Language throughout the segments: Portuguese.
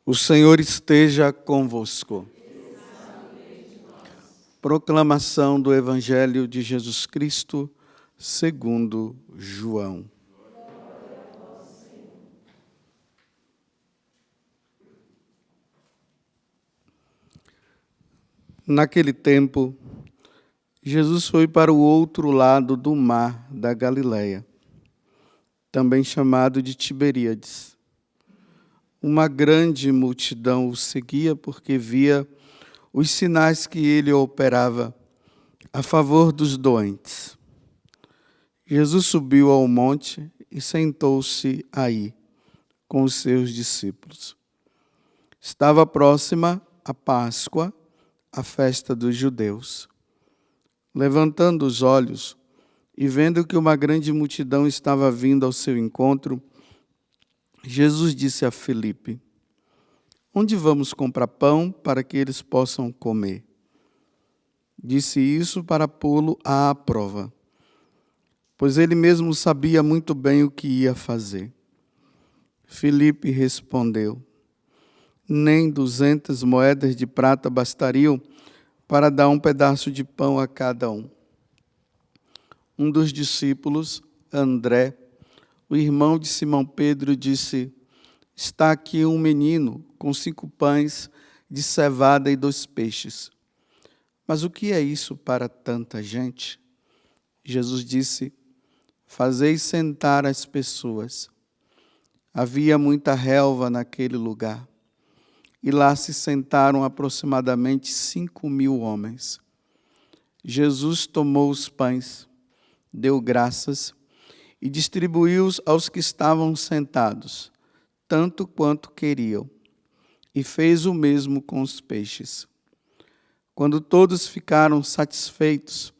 O Senhor esteja convosco. Proclamação do Evangelho de Jesus Cristo, segundo João. Naquele tempo, Jesus foi para o outro lado do mar da Galileia, também chamado de Tiberíades. Uma grande multidão o seguia porque via os sinais que ele operava a favor dos doentes. Jesus subiu ao monte e sentou-se aí com os seus discípulos. Estava próxima a Páscoa, a festa dos judeus. Levantando os olhos e vendo que uma grande multidão estava vindo ao seu encontro, Jesus disse a Filipe: "Onde vamos comprar pão para que eles possam comer?" Disse isso para pô-lo à prova, pois ele mesmo sabia muito bem o que ia fazer. Filipe respondeu: "Nem 200 moedas de prata bastariam para dar um pedaço de pão a cada um." Um dos discípulos, André, o irmão de Simão Pedro, disse: "Está aqui um menino com 5 pães de cevada e 2 peixes. Mas o que é isso para tanta gente?" Jesus disse: "Fazei sentar as pessoas." Havia muita relva naquele lugar, e lá se sentaram aproximadamente 5.000 homens. Jesus tomou os pães, deu graças e distribuiu-os aos que estavam sentados, tanto quanto queriam, e fez o mesmo com os peixes. Quando todos ficaram satisfeitos,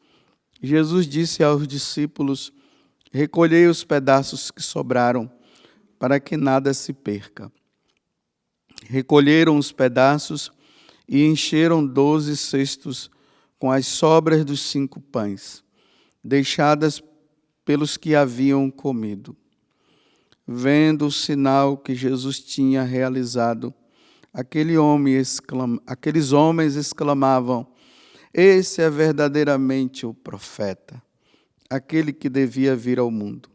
Jesus disse aos discípulos: "Recolhei os pedaços que sobraram, para que nada se perca." Recolheram os pedaços e encheram 12 cestos com as sobras dos 5 pães, deixadas pelos que haviam comido. Vendo o sinal que Jesus tinha realizado, aqueles homens exclamavam: "Esse é verdadeiramente o profeta, aquele que devia vir ao mundo."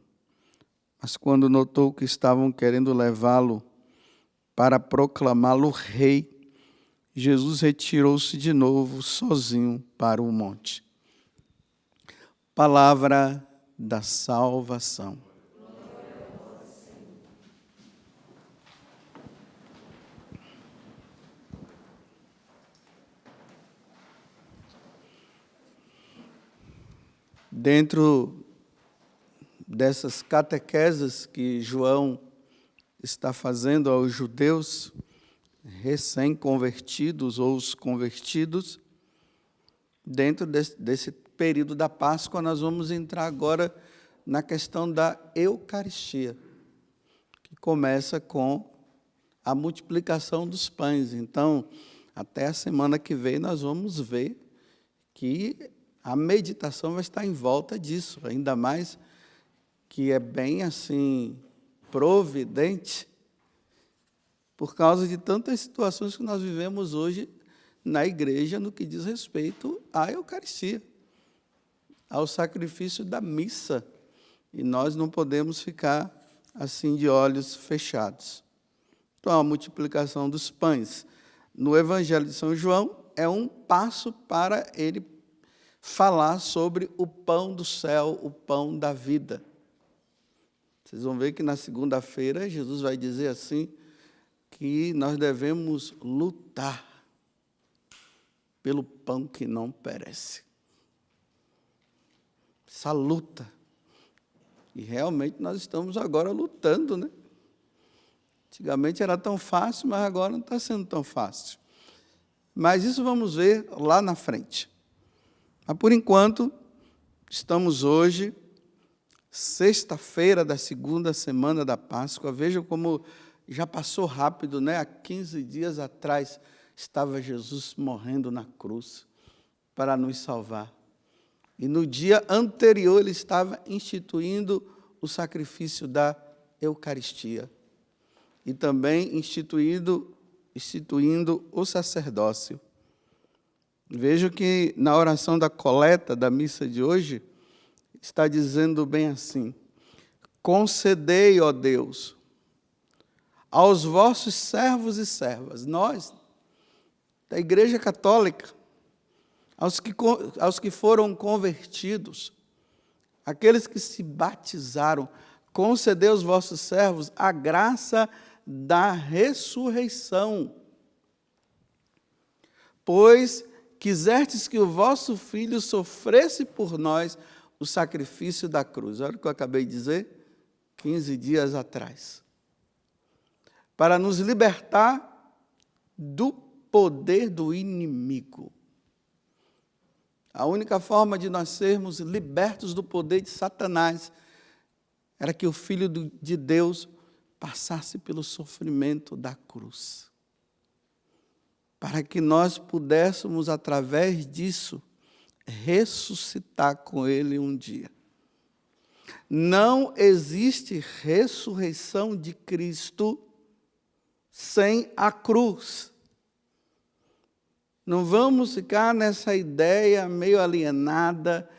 Mas quando notou que estavam querendo levá-lo para proclamá-lo rei, Jesus retirou-se de novo sozinho para o monte. Palavra da salvação. Dentro dessas catequeses que João está fazendo aos judeus recém-convertidos ou os convertidos, dentro desse período da Páscoa, nós vamos entrar agora na questão da Eucaristia, que começa com a multiplicação dos pães. Então, até a semana que vem, nós vamos ver que a meditação vai estar em volta disso, ainda mais que é bem assim providente por causa de tantas situações que nós vivemos hoje na igreja no que diz respeito à Eucaristia, ao sacrifício da missa. E nós não podemos ficar assim de olhos fechados. Então, a multiplicação dos pães no Evangelho de São João é um passo para ele falar sobre o pão do céu, o pão da vida. Vocês vão ver que na segunda-feira Jesus vai dizer assim, que nós devemos lutar pelo pão que não perece. Essa luta. E realmente nós estamos agora lutando, né? Antigamente era tão fácil, mas agora não está sendo tão fácil. Mas isso vamos ver lá na frente. Mas, por enquanto, estamos hoje, sexta-feira da segunda semana da Páscoa. Vejam como já passou rápido, né? Há 15 dias atrás estava Jesus morrendo na cruz para nos salvar. E no dia anterior ele estava instituindo o sacrifício da Eucaristia. E também instituindo instituindo o sacerdócio. Vejo que na oração da coleta da missa de hoje, está dizendo bem assim: concedei, ó Deus, aos vossos servos e servas, nós, da Igreja Católica, aos que foram convertidos, aqueles que se batizaram, concedei aos vossos servos a graça da ressurreição. Pois quisestes que o vosso Filho sofresse por nós o sacrifício da cruz. Olha o que eu acabei de dizer 15 dias atrás. Para nos libertar do poder do inimigo. A única forma de nós sermos libertos do poder de Satanás era que o Filho de Deus passasse pelo sofrimento da cruz. Para que nós pudéssemos, através disso, ressuscitar com Ele um dia. Não existe ressurreição de Cristo sem a cruz. Não vamos ficar nessa ideia meio alienada.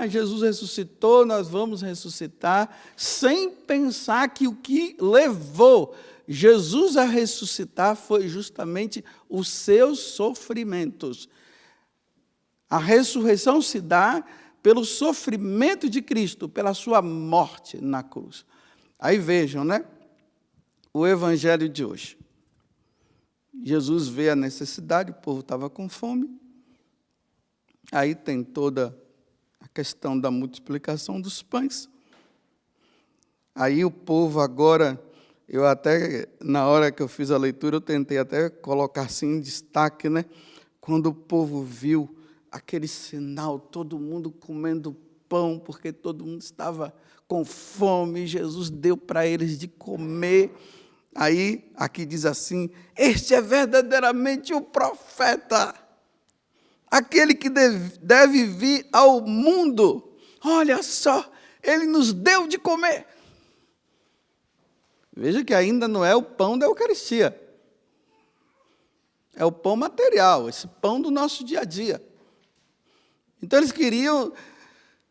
Jesus ressuscitou, nós vamos ressuscitar, sem pensar que o que levou Jesus a ressuscitar foi justamente os seus sofrimentos. A ressurreição se dá pelo sofrimento de Cristo, pela sua morte na cruz. Aí vejam, né? O evangelho de hoje. Jesus vê a necessidade, o povo estava com fome. Aí tem toda a questão da multiplicação dos pães. Aí o povo agora, eu até, na hora que eu fiz a leitura, eu tentei até colocar assim em destaque, né? Quando o povo viu aquele sinal, todo mundo comendo pão, porque todo mundo estava com fome, Jesus deu para eles de comer. Aí, aqui diz assim: este é verdadeiramente o profeta, aquele que deve vir ao mundo. Olha só, ele nos deu de comer. Veja que ainda não é o pão da Eucaristia. É o pão material, esse pão do nosso dia a dia. Então eles queriam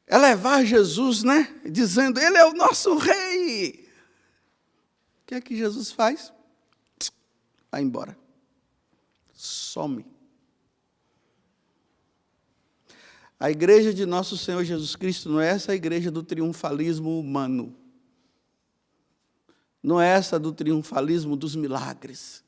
elevar Jesus, né? Dizendo, ele é o nosso rei. O que é que Jesus faz? Vai embora. Some. A igreja de nosso Senhor Jesus Cristo não é essa igreja do triunfalismo humano. Não é essa do triunfalismo dos milagres.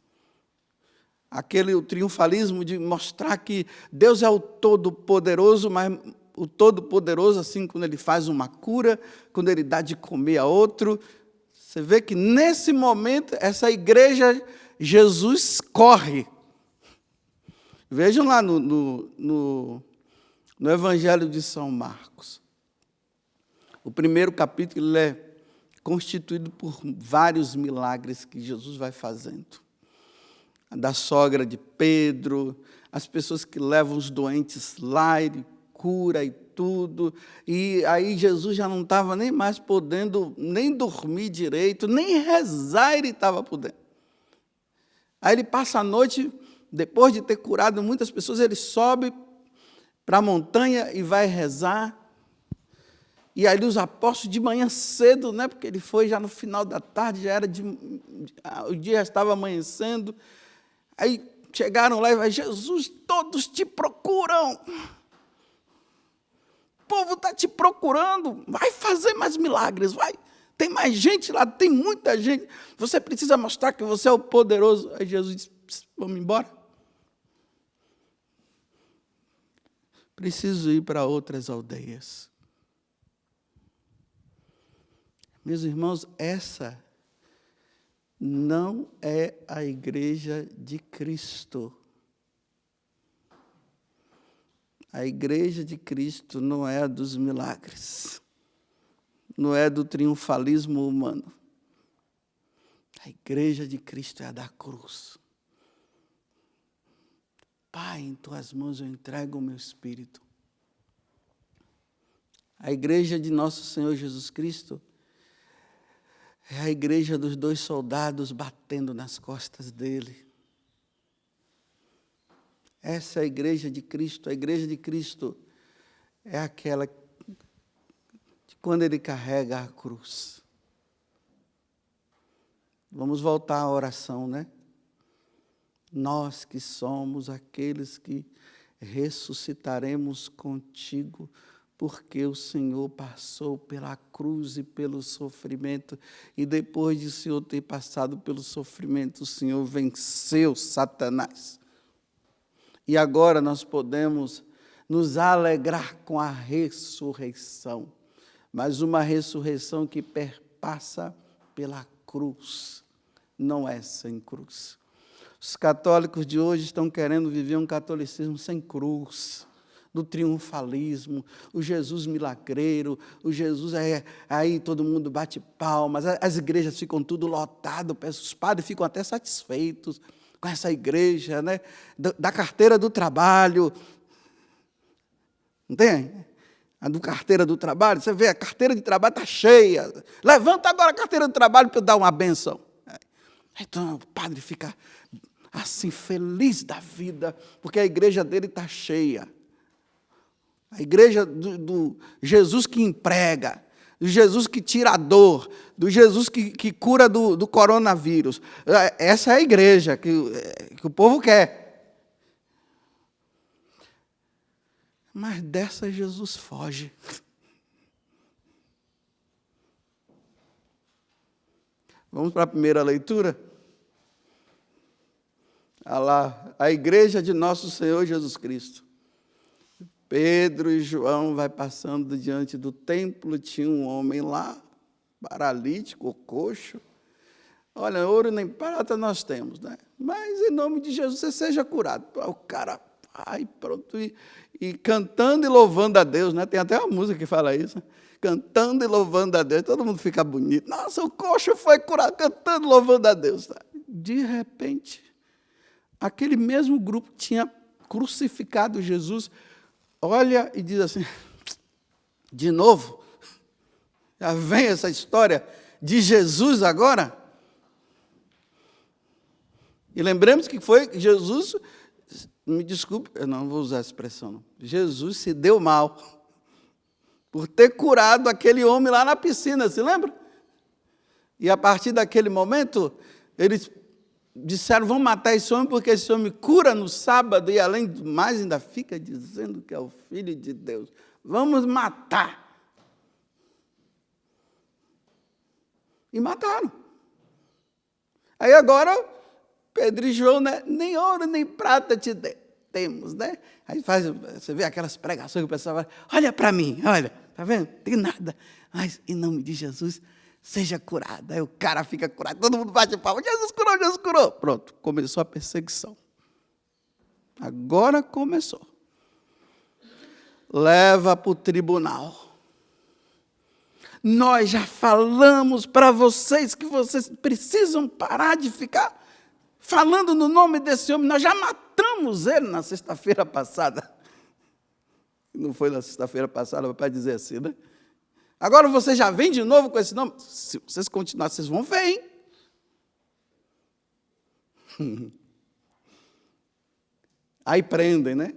O triunfalismo de mostrar que Deus é o Todo-Poderoso, mas o Todo-Poderoso, assim, quando Ele faz uma cura, quando Ele dá de comer a outro. Você vê que, nesse momento, essa igreja, Jesus corre. Vejam lá no Evangelho de São Marcos. O primeiro capítulo ele é constituído por vários milagres que Jesus vai fazendo. A da sogra de Pedro, as pessoas que levam os doentes lá, ele cura e tudo. E aí Jesus já não estava nem mais podendo nem dormir direito, nem rezar ele estava podendo. Aí ele passa a noite, depois de ter curado muitas pessoas, ele sobe para a montanha e vai rezar. E aí os apóstolos de manhã cedo, né, porque ele foi já no final da tarde, o dia já estava amanhecendo. Aí chegaram lá e vai, Jesus, todos te procuram. O povo está te procurando, vai fazer mais milagres, vai. Tem mais gente lá, tem muita gente. Você precisa mostrar que você é o poderoso. Aí Jesus disse, vamos embora. Preciso ir para outras aldeias. Meus irmãos, essa não é a igreja de Cristo. A igreja de Cristo não é a dos milagres. Não é do triunfalismo humano. A igreja de Cristo é a da cruz. Pai, em tuas mãos eu entrego o meu espírito. A igreja de nosso Senhor Jesus Cristo é a igreja dos 2 soldados batendo nas costas dele. Essa é a igreja de Cristo. A igreja de Cristo é aquela de quando ele carrega a cruz. Vamos voltar à oração, né? Nós que somos aqueles que ressuscitaremos contigo, porque o Senhor passou pela cruz e pelo sofrimento, e depois de o Senhor ter passado pelo sofrimento, o Senhor venceu Satanás. E agora nós podemos nos alegrar com a ressurreição, mas uma ressurreição que perpassa pela cruz, não é sem cruz. Os católicos de hoje estão querendo viver um catolicismo sem cruz, do triunfalismo, o Jesus milagreiro, o Jesus aí todo mundo bate palmas, as igrejas ficam tudo lotado, os padres ficam até satisfeitos com essa igreja, né? Da carteira do trabalho, não tem? A do carteira do trabalho, você vê, a carteira de trabalho está cheia, levanta agora a carteira do trabalho para eu dar uma benção. Então o padre fica assim, feliz da vida, porque a igreja dele está cheia. A igreja do Jesus que emprega, do Jesus que tira a dor, do Jesus que cura do coronavírus. Essa é a igreja que o povo quer. Mas dessa Jesus foge. Vamos para a primeira leitura? Lá, a igreja de nosso Senhor Jesus Cristo. Pedro e João vai passando diante do templo, tinha um homem lá, paralítico, coxo. Olha, ouro nem prata nós temos, né? Mas em nome de Jesus você seja curado. O cara vai, pronto, e cantando e louvando a Deus, né? Tem até uma música que fala isso, né? Cantando e louvando a Deus, todo mundo fica bonito. Nossa, o coxo foi curado, cantando e louvando a Deus. Tá? De repente, aquele mesmo grupo tinha crucificado Jesus, olha e diz assim, de novo, já vem essa história de Jesus agora? E lembremos que foi Jesus, me desculpe, eu não vou usar essa expressão, não. Jesus se deu mal por ter curado aquele homem lá na piscina, se lembra? E a partir daquele momento, eles disseram, vamos matar esse homem, porque esse homem cura no sábado, e além do mais ainda fica dizendo que é o Filho de Deus. Vamos matar. E mataram. Aí agora, Pedro e João, né? Nem ouro nem prata te temos, né? Aí você vê aquelas pregações que o pessoal fala, olha para mim, olha, tá vendo? Tem nada. Mas em nome de Jesus, seja curado. Aí o cara fica curado, todo mundo bate palma, Jesus curou, Jesus curou. Pronto, começou a perseguição. Agora começou. Leva para o tribunal. Nós já falamos para vocês que vocês precisam parar de ficar falando no nome desse homem. Nós já matamos ele na sexta-feira passada. Não foi na sexta-feira passada, para dizer assim, né? Agora vocês já vêm de novo com esse nome? Se vocês continuarem, vocês vão ver, hein? Aí prendem, né?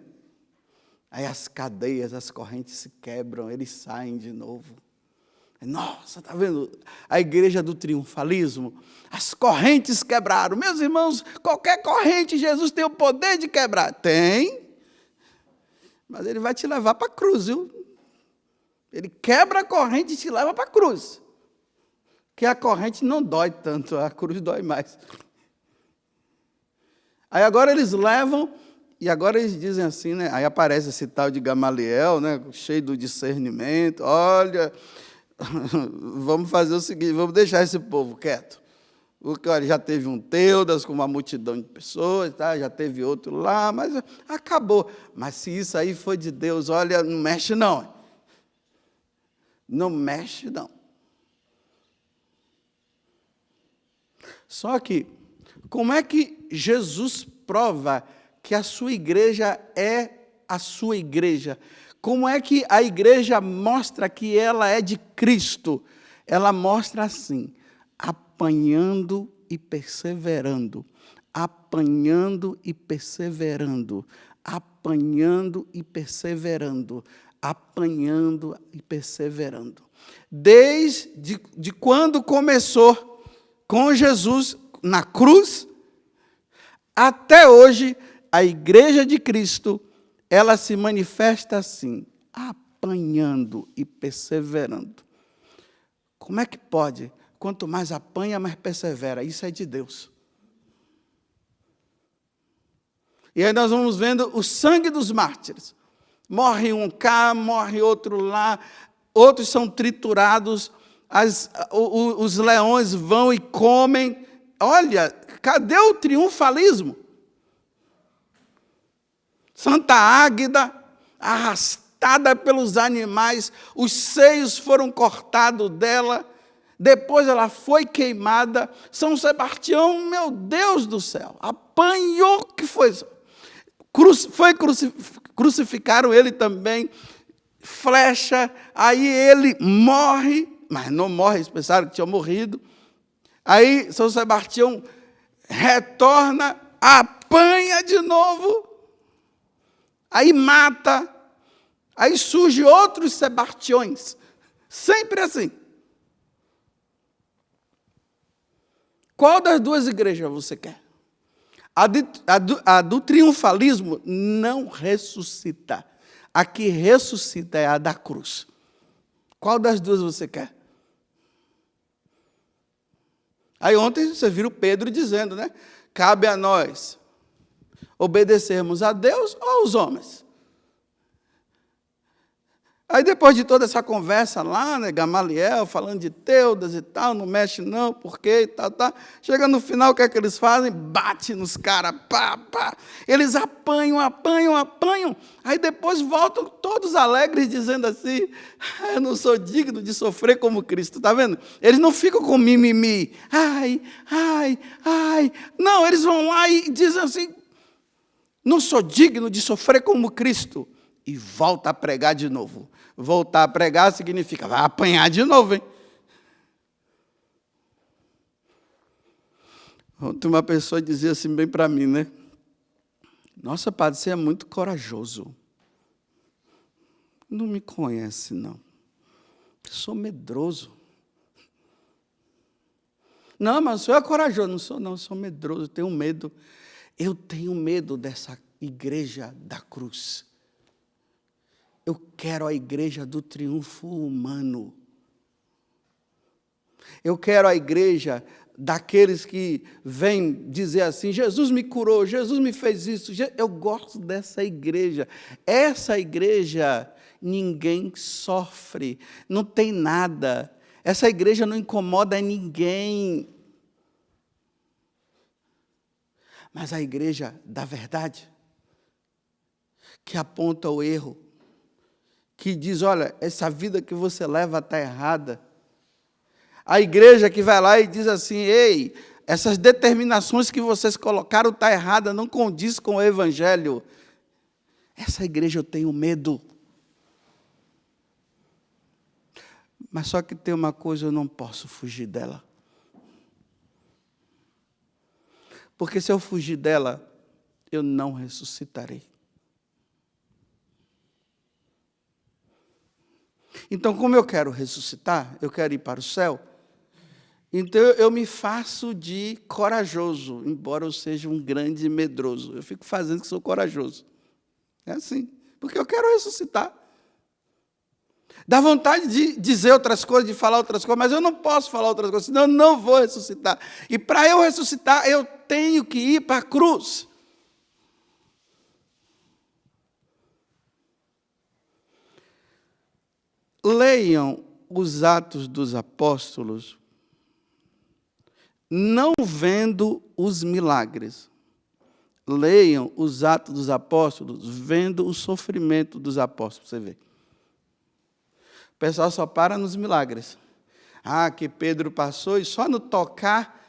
Aí as cadeias, as correntes se quebram, eles saem de novo. Nossa, está vendo? A igreja do triunfalismo, as correntes quebraram. Meus irmãos, qualquer corrente Jesus tem o poder de quebrar. Tem, mas ele vai te levar para a cruz, viu? Ele quebra a corrente e te leva para a cruz. Porque a corrente não dói tanto, a cruz dói mais. Aí agora eles levam, e agora eles dizem assim, né? Aí aparece esse tal de Gamaliel, né? Cheio do discernimento. Olha, vamos fazer o seguinte, vamos deixar esse povo quieto. Porque olha, já teve um Teudas com uma multidão de pessoas, tá? Já teve outro lá, mas acabou. Mas se isso aí foi de Deus, olha, não mexe não. Não mexe, não. Só que, como é que Jesus prova que a sua igreja é a sua igreja? Como é que a igreja mostra que ela é de Cristo? Ela mostra assim, apanhando e perseverando, apanhando e perseverando, apanhando e perseverando, apanhando e perseverando. Desde quando começou com Jesus na cruz, até hoje, a Igreja de Cristo, ela se manifesta assim, apanhando e perseverando. Como é que pode? Quanto mais apanha, mais persevera. Isso é de Deus. E aí nós vamos vendo o sangue dos mártires. Morre um cá, morre outro lá, outros são triturados, os leões vão e comem. Olha, cadê o triunfalismo? Santa Águida, arrastada pelos animais, os seios foram cortados dela, depois ela foi queimada. São Sebastião, meu Deus do céu, apanhou, que foi? Crucificaram ele também, flecha, aí ele morre, mas não morre, eles pensaram que tinha morrido. Aí São Sebastião retorna, apanha de novo, aí mata, aí surge outros Sebastiões, sempre assim. Qual das duas igrejas você quer? A do triunfalismo não ressuscita. A que ressuscita é a da cruz. Qual das duas você quer? Aí ontem você viu Pedro dizendo, né? Cabe a nós obedecermos a Deus ou aos homens. Aí depois de toda essa conversa lá, né, Gamaliel falando de Teudas e tal, não mexe não, porque e tal, tal. Chega no final, o que é que eles fazem? Bate nos caras, pá, pá. Eles apanham. Aí depois voltam todos alegres, dizendo assim, eu não sou digno de sofrer como Cristo, tá vendo? Eles não ficam com mimimi, ai. Não, eles vão lá e dizem assim, não sou digno de sofrer como Cristo. E volta a pregar de novo. Voltar a pregar significa, vai apanhar de novo, hein? Ontem uma pessoa dizia assim bem para mim, né? Nossa, padre, você é muito corajoso. Não me conhece, não. Eu sou medroso. Não, mas o senhor é corajoso. Não sou, não, eu sou medroso, eu tenho medo. Eu tenho medo dessa igreja da cruz. Eu quero a igreja do triunfo humano. Eu quero a igreja daqueles que vêm dizer assim, Jesus me curou, Jesus me fez isso. Eu gosto dessa igreja. Essa igreja, ninguém sofre, não tem nada. Essa igreja não incomoda ninguém. Mas a igreja da verdade, que aponta o erro, que diz, olha, essa vida que você leva está errada. A igreja que vai lá e diz assim, ei, essas determinações que vocês colocaram estão erradas, não condiz com o evangelho. Essa igreja eu tenho medo. Mas só que tem uma coisa, eu não posso fugir dela. Porque se eu fugir dela, eu não ressuscitarei. Então, como eu quero ressuscitar, eu quero ir para o céu, então eu me faço de corajoso, embora eu seja um grande medroso. Eu fico fazendo que sou corajoso. É assim, porque eu quero ressuscitar. Dá vontade de dizer outras coisas, de falar outras coisas, mas eu não posso falar outras coisas, senão eu não vou ressuscitar. E para eu ressuscitar, eu tenho que ir para a cruz. Leiam os Atos dos Apóstolos, não vendo os milagres. Leiam os Atos dos Apóstolos, vendo o sofrimento dos apóstolos, você vê. O pessoal só para nos milagres. Que Pedro passou e só no tocar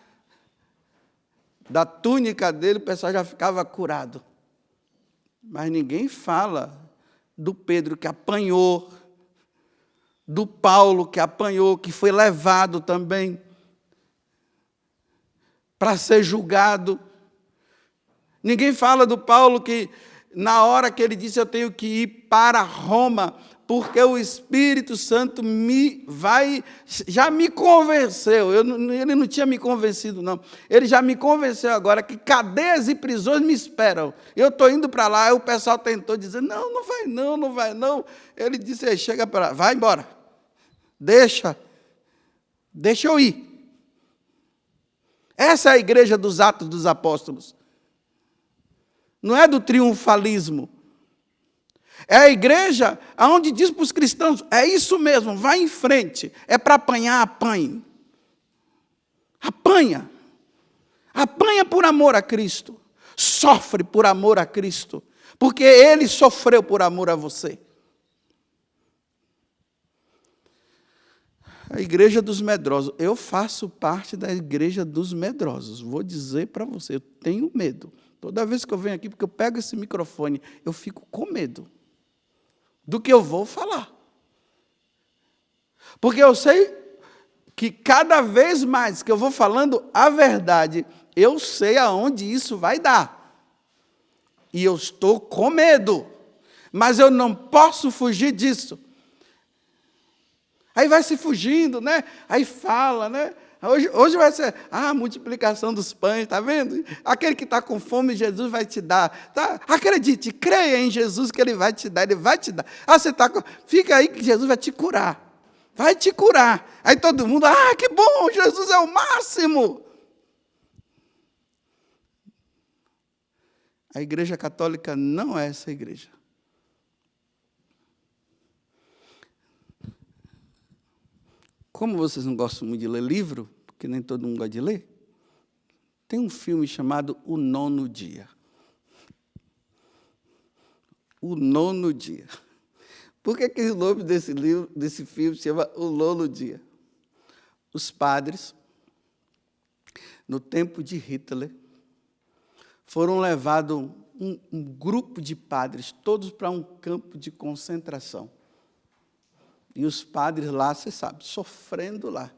da túnica dele, o pessoal já ficava curado. Mas ninguém fala do Pedro que apanhou, do Paulo que apanhou, que foi levado também para ser julgado. Ninguém fala do Paulo que na hora que ele disse, eu tenho que ir para Roma, porque o Espírito Santo já me convenceu. Ele não tinha me convencido, não. Ele já me convenceu agora que cadeias e prisões me esperam. Eu estou indo para lá, aí o pessoal tentou dizer, não vai não. Ele disse, chega para lá, vai embora. Deixa eu ir. Essa é a igreja dos Atos dos Apóstolos. Não é do triunfalismo. É a igreja onde diz para os cristãos, é isso mesmo, vai em frente. É para apanhar, apanhe. Apanha. Apanha por amor a Cristo. Sofre por amor a Cristo. Porque Ele sofreu por amor a você. A igreja dos medrosos. Eu faço parte da igreja dos medrosos. Vou dizer para você, eu tenho medo. Toda vez que eu venho aqui, porque eu pego esse microfone, eu fico com medo do que eu vou falar. Porque eu sei que cada vez mais que eu vou falando a verdade, eu sei aonde isso vai dar. E eu estou com medo. Mas eu não posso fugir disso. Aí vai se fugindo, né? Aí fala, né? Hoje vai ser a multiplicação dos pães, está vendo? Aquele que está com fome, Jesus vai te dar. Tá? Acredite, creia em Jesus que Ele vai te dar, Ele vai te dar. Você está fica aí que Jesus vai te curar. Vai te curar. Aí todo mundo, que bom, Jesus é o máximo. A igreja católica não é essa igreja. Como vocês não gostam muito de ler livro, porque nem todo mundo gosta de ler, tem um filme chamado O Nono Dia. O Nono Dia. Por que o nome desse filme se chama O Nono Dia? Os padres, no tempo de Hitler, foram levados um grupo de padres, todos para um campo de concentração. E os padres lá, você sabe, sofrendo lá.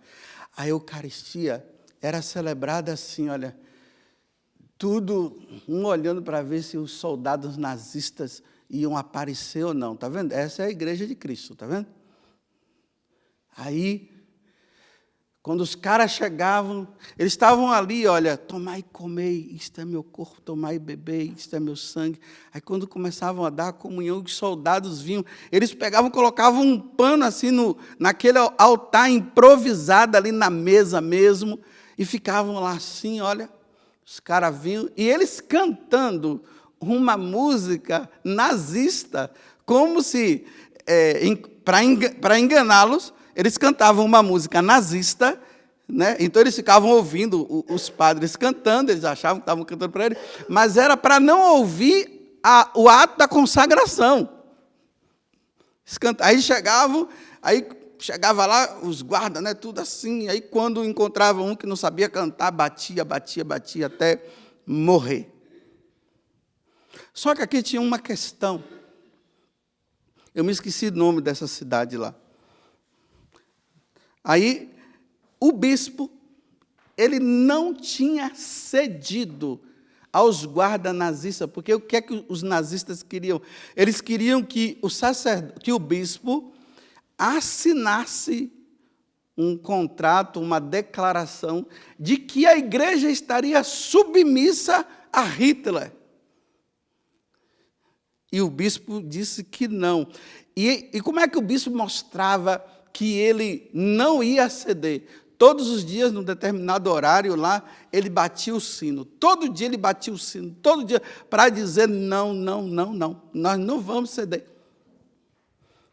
A Eucaristia era celebrada assim, olha, tudo, um olhando para ver se os soldados nazistas iam aparecer ou não, tá vendo? Essa é a igreja de Cristo, tá vendo? Aí, quando os caras chegavam, eles estavam ali, olha, tomai e comei, isto é meu corpo, tomai e bebei, isto é meu sangue. Aí quando começavam a dar a comunhão, os soldados vinham, eles pegavam, colocavam um pano assim naquele altar improvisado ali na mesa mesmo, e ficavam lá assim, olha, os caras vinham, e eles cantando uma música nazista, como se, para enganá-los, eles cantavam uma música nazista, né? Então eles ficavam ouvindo os padres cantando, eles achavam que estavam cantando para ele, mas era para não ouvir o ato da consagração. Aí chegava lá os guardas, né? Tudo assim, aí quando encontravam um que não sabia cantar, batia até morrer. Só que aqui tinha uma questão. Eu me esqueci o nome dessa cidade lá. Aí, o bispo, ele não tinha cedido aos guardas nazistas, porque o que é que os nazistas queriam? Eles queriam que o bispo assinasse um contrato, uma declaração de que a igreja estaria submissa a Hitler. E o bispo disse que não. E como é que o bispo mostrava que ele não ia ceder? Todos os dias, num determinado horário lá, ele batia o sino. Todo dia ele batia o sino, todo dia, para dizer não, nós não vamos ceder.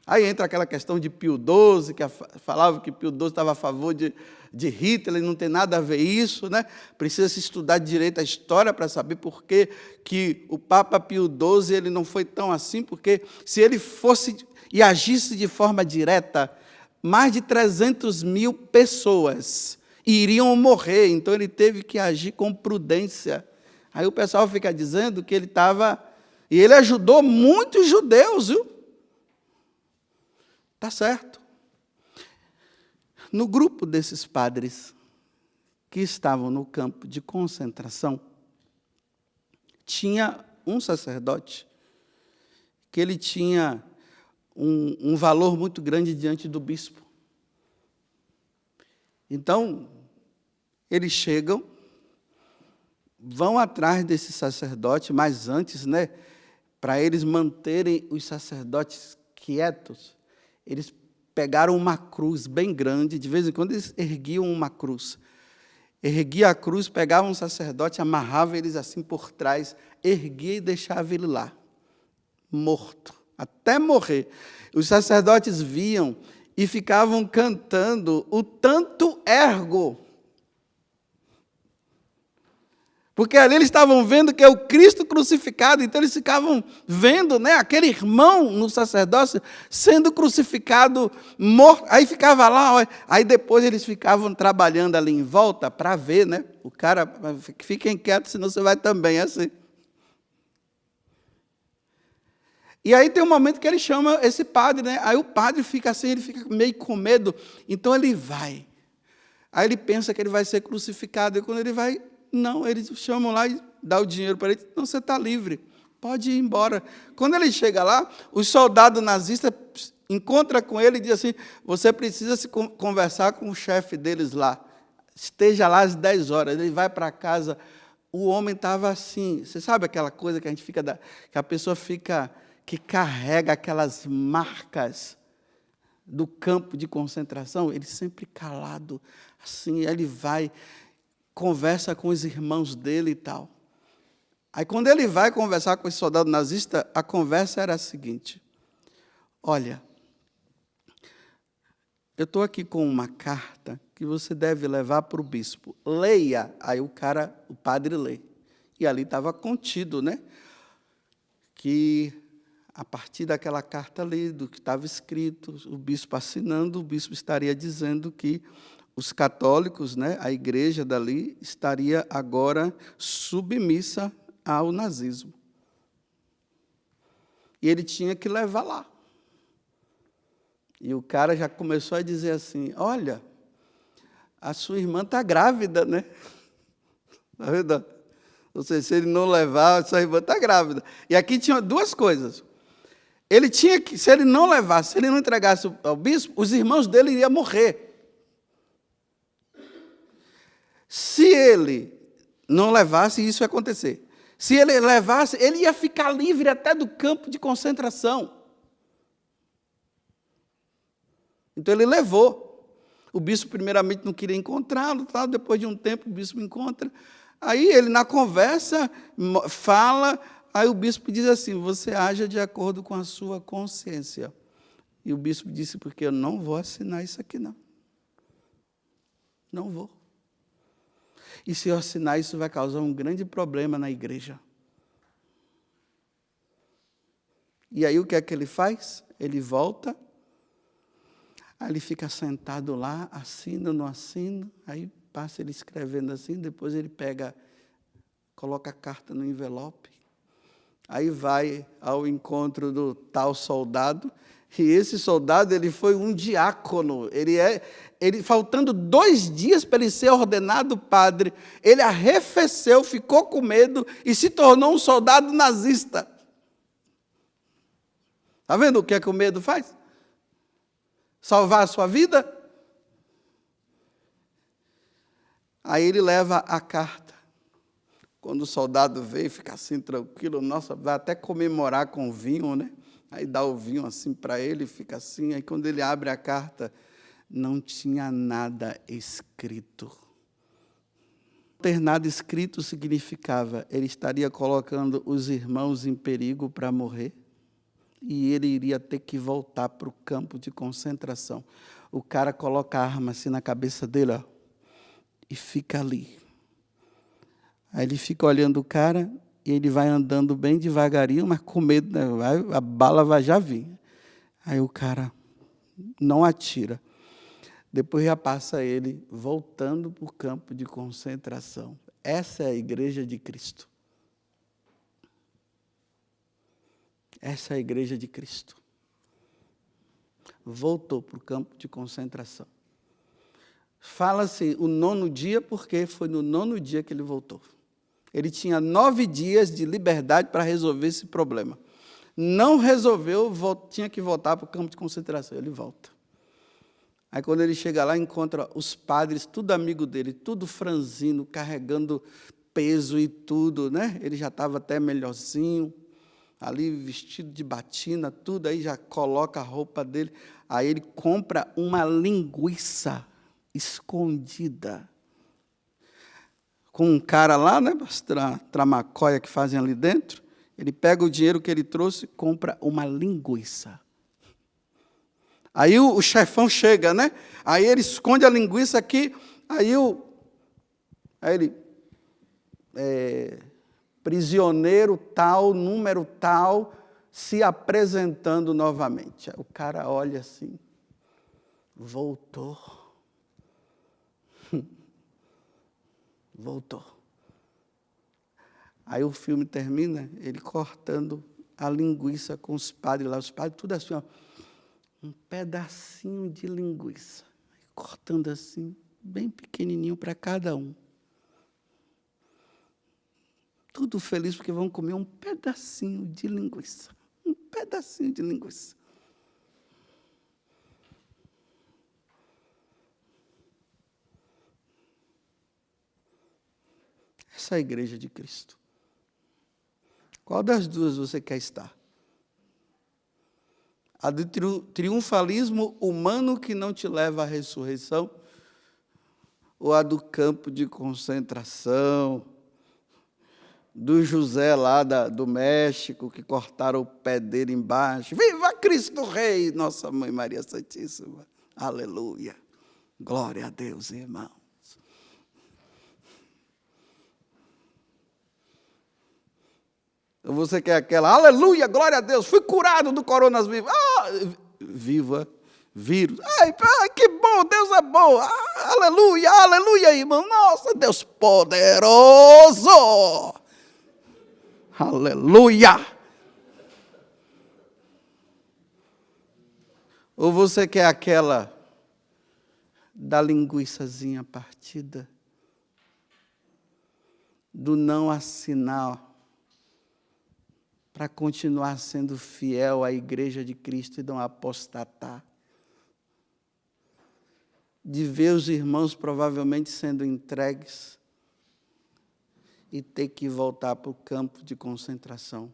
Aí entra aquela questão de Pio XII, que falava que Pio XII estava a favor de Hitler, não tem nada a ver isso, né? Precisa se estudar direito a história para saber por que o Papa Pio XII ele não foi tão assim, porque se ele fosse e agisse de forma direta, mais de 300 mil pessoas iriam morrer, então ele teve que agir com prudência. Aí o pessoal fica dizendo que ele estava... E ele ajudou muitos judeus, viu? Está certo. No grupo desses padres que estavam no campo de concentração, tinha um sacerdote que ele tinha um valor muito grande diante do bispo. Então, eles chegam, vão atrás desse sacerdote, mas antes, né, para eles manterem os sacerdotes quietos, eles pegaram uma cruz bem grande, de vez em quando eles erguiam uma cruz. Erguia a cruz, pegava um sacerdote, amarrava eles assim por trás, erguia e deixava ele lá, morto, até morrer. Os sacerdotes viam e ficavam cantando o tanto ergo. Porque ali eles estavam vendo que é o Cristo crucificado, então eles ficavam vendo, né, aquele irmão no sacerdócio sendo crucificado, morto. Aí ficava lá, aí depois eles ficavam trabalhando ali em volta para ver, né? O cara, fiquem quietos, senão você vai também, é assim. E aí tem um momento que ele chama esse padre, né? Aí o padre fica assim, ele fica meio com medo, então ele vai. Aí ele pensa que ele vai ser crucificado, e quando ele vai, não, eles chamam lá e dão o dinheiro para ele, não, você está livre, pode ir embora. Quando ele chega lá, os soldados nazistas encontram com ele e dizem assim, você precisa se conversar com o chefe deles lá, esteja lá às 10 horas, ele vai para casa, o homem estava assim, você sabe aquela coisa que a gente fica, que a pessoa fica, que carrega aquelas marcas do campo de concentração, ele sempre calado, assim, ele vai, conversa com os irmãos dele e tal. Aí, quando ele vai conversar com esse soldado nazista, a conversa era a seguinte, olha, eu estou aqui com uma carta que você deve levar para o bispo, leia. Aí o padre lê. E ali estava contido, né, que a partir daquela carta ali, do que estava escrito, o bispo assinando, o bispo estaria dizendo que os católicos, né, a igreja dali, estaria agora submissa ao nazismo. E ele tinha que levar lá. E o cara já começou a dizer assim, olha, a sua irmã está grávida, né? Está vendo? Ou seja, se ele não levar, a sua irmã está grávida. E aqui tinha duas coisas. Ele tinha que, se ele não levasse, se ele não entregasse ao bispo, os irmãos dele iriam morrer. Se ele não levasse, isso ia acontecer. Se ele levasse, ele ia ficar livre até do campo de concentração. Então ele levou. O bispo primeiramente não queria encontrá-lo, tal. Depois de um tempo o bispo encontra. Aí ele na conversa fala, aí o bispo diz assim, você haja de acordo com a sua consciência. E o bispo disse, porque eu não vou assinar isso aqui não. Não vou. E se eu assinar, isso vai causar um grande problema na igreja. E aí o que é que ele faz? Ele volta, aí ele fica sentado lá, assina, não assina, aí passa ele escrevendo assim, depois ele pega, coloca a carta no envelope, aí vai ao encontro do tal soldado, e esse soldado ele foi um diácono, ele faltando 2 dias para ele ser ordenado padre, ele arrefeceu, ficou com medo e se tornou um soldado nazista. Está vendo o que é que o medo faz? Salvar a sua vida? Aí ele leva a carta. Quando o soldado veio, fica assim tranquilo, nossa, vai até comemorar com vinho, né? Aí dá o vinho assim para ele, fica assim. Aí quando ele abre a carta, não tinha nada escrito. Não ter nada escrito significava, ele estaria colocando os irmãos em perigo para morrer. E ele iria ter que voltar para o campo de concentração. O cara coloca a arma assim na cabeça dele, ó, e fica ali. Aí ele fica olhando o cara e ele vai andando bem devagarinho, mas com medo, né? A bala vai já vir. Aí o cara não atira. Depois já passa ele voltando para o campo de concentração. Essa é a igreja de Cristo. Essa é a igreja de Cristo. Voltou para o campo de concentração. Fala-se o 9º dia, porque foi no 9º dia que ele voltou. Ele tinha 9 dias de liberdade para resolver esse problema. Não resolveu, tinha que voltar para o campo de concentração. Ele volta. Aí, quando ele chega lá, encontra os padres, tudo amigo dele, tudo franzino, carregando peso e tudo, né? Ele já estava até melhorzinho, ali vestido de batina, tudo, aí já coloca a roupa dele. Aí ele compra uma linguiça escondida, com um cara lá, né, tramacóia que fazem ali dentro. Ele pega o dinheiro que ele trouxe e compra uma linguiça. Aí o chefão chega, né? Aí ele esconde a linguiça aqui, aí ele, prisioneiro tal, número tal, se apresentando novamente. Aí o cara olha assim, voltou. Voltou. Aí o filme termina, ele cortando a linguiça com os padres lá, os padres tudo assim, ó, um pedacinho de linguiça, cortando assim, bem pequenininho para cada um. Tudo feliz porque vão comer um pedacinho de linguiça. Um pedacinho de linguiça. Essa é a igreja de Cristo. Qual das duas você quer estar? A do triunfalismo humano que não te leva à ressurreição? Ou a do campo de concentração, do José lá do México, que cortaram o pé dele embaixo? Viva Cristo Rei, Nossa Mãe Maria Santíssima. Aleluia. Glória a Deus, irmãos. Você quer aquela, aleluia, glória a Deus, fui curado do coronavírus. Viva vírus. Ai, que bom, Deus é bom. Aleluia, aleluia, irmão. Nossa, Deus poderoso. Aleluia. Ou você quer aquela da linguiçazinha partida, do não assinar, para continuar sendo fiel à igreja de Cristo e não apostatar. De ver os irmãos provavelmente sendo entregues e ter que voltar para o campo de concentração.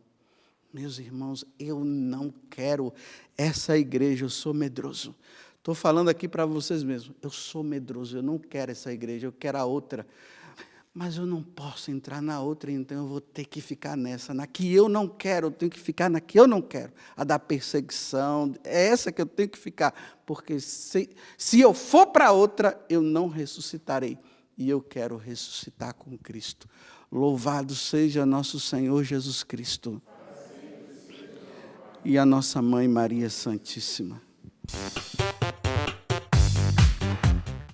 Meus irmãos, eu não quero essa igreja, eu sou medroso. Estou falando aqui para vocês mesmos, eu sou medroso, eu não quero essa igreja, eu quero a outra. Mas eu não posso entrar na outra, então eu vou ter que ficar nessa. Na que eu não quero, eu tenho que ficar na que eu não quero. A da perseguição, é essa que eu tenho que ficar. Porque se eu for para outra, eu não ressuscitarei. E eu quero ressuscitar com Cristo. Louvado seja nosso Senhor Jesus Cristo. E a nossa Mãe Maria Santíssima.